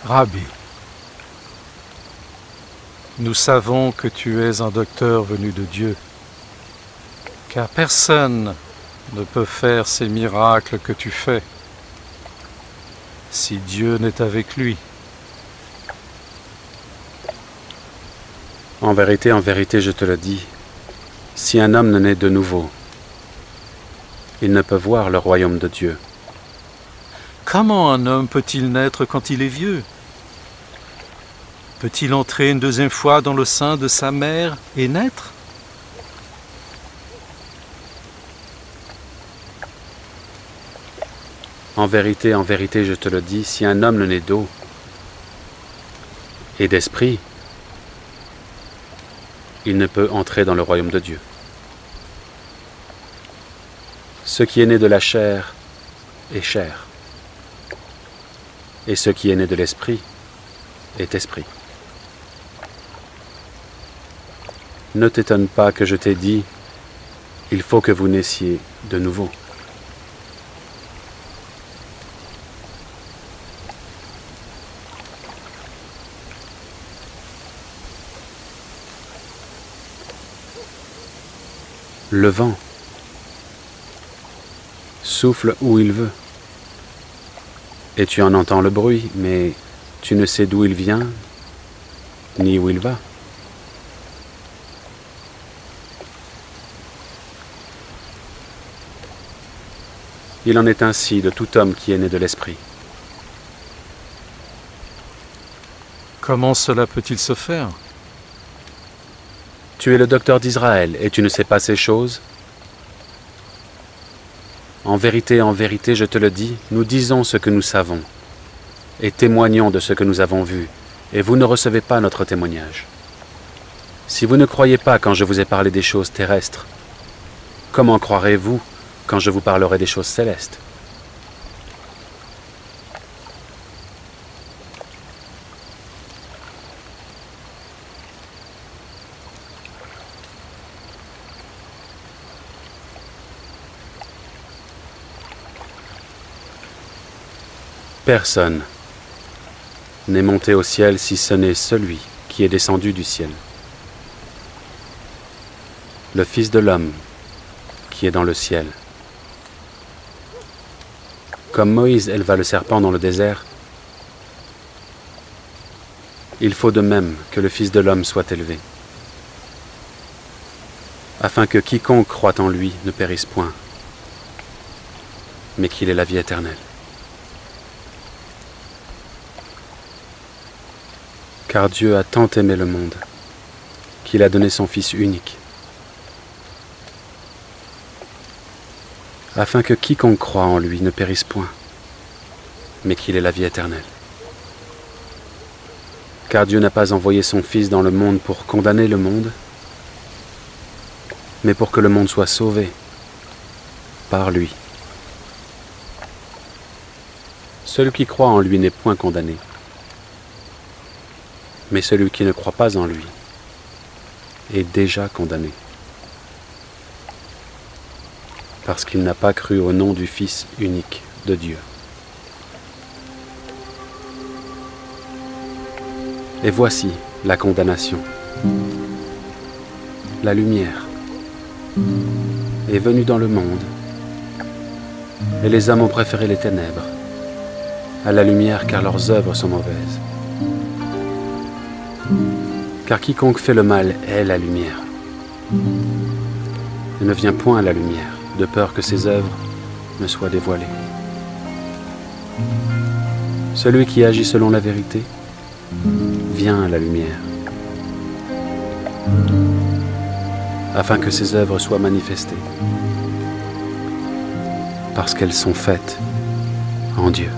Rabbi, nous savons que tu es un docteur venu de Dieu, car personne ne peut faire ces miracles que tu fais si Dieu n'est avec lui. En vérité, je te le dis, si un homme ne naît de nouveau, il ne peut voir le royaume de Dieu. Comment un homme peut-il naître quand il est vieux? Peut-il entrer une deuxième fois dans le sein de sa mère et naître? En vérité, je te le dis, si un homme ne naît d'eau et d'esprit, il ne peut entrer dans le royaume de Dieu. Ce qui est né de la chair est chair, et ce qui est né de l'esprit est esprit. Ne t'étonne pas que je t'ai dit, il faut que vous naissiez de nouveau. Le vent souffle où il veut, et tu en entends le bruit, mais tu ne sais d'où il vient, ni où il va. Il en est ainsi de tout homme qui est né de l'esprit. Comment cela peut-il se faire? Tu es le docteur d'Israël et tu ne sais pas ces choses? En vérité, je te le dis, nous disons ce que nous savons et témoignons de ce que nous avons vu, et vous ne recevez pas notre témoignage. Si vous ne croyez pas quand je vous ai parlé des choses terrestres, comment croirez-vous quand je vous parlerai des choses célestes? Personne n'est monté au ciel si ce n'est celui qui est descendu du ciel, le Fils de l'homme qui est dans le ciel. Comme Moïse éleva le serpent dans le désert, il faut de même que le Fils de l'homme soit élevé, afin que quiconque croit en lui ne périsse point, mais qu'il ait la vie éternelle. Car Dieu a tant aimé le monde, qu'il a donné son Fils unique, afin que quiconque croit en lui ne périsse point, mais qu'il ait la vie éternelle. Car Dieu n'a pas envoyé son Fils dans le monde pour condamner le monde, mais pour que le monde soit sauvé par lui. Celui qui croit en lui n'est point condamné, mais celui qui ne croit pas en lui est déjà condamné, parce qu'il n'a pas cru au nom du Fils unique de Dieu. Et voici la condamnation. La lumière est venue dans le monde, et les hommes ont préféré les ténèbres à la lumière, car leurs œuvres sont mauvaises. Car quiconque fait le mal est la lumière, et ne vient point à la lumière, de peur que ses œuvres ne soient dévoilées. Celui qui agit selon la vérité vient à la lumière, afin que ses œuvres soient manifestées, parce qu'elles sont faites en Dieu.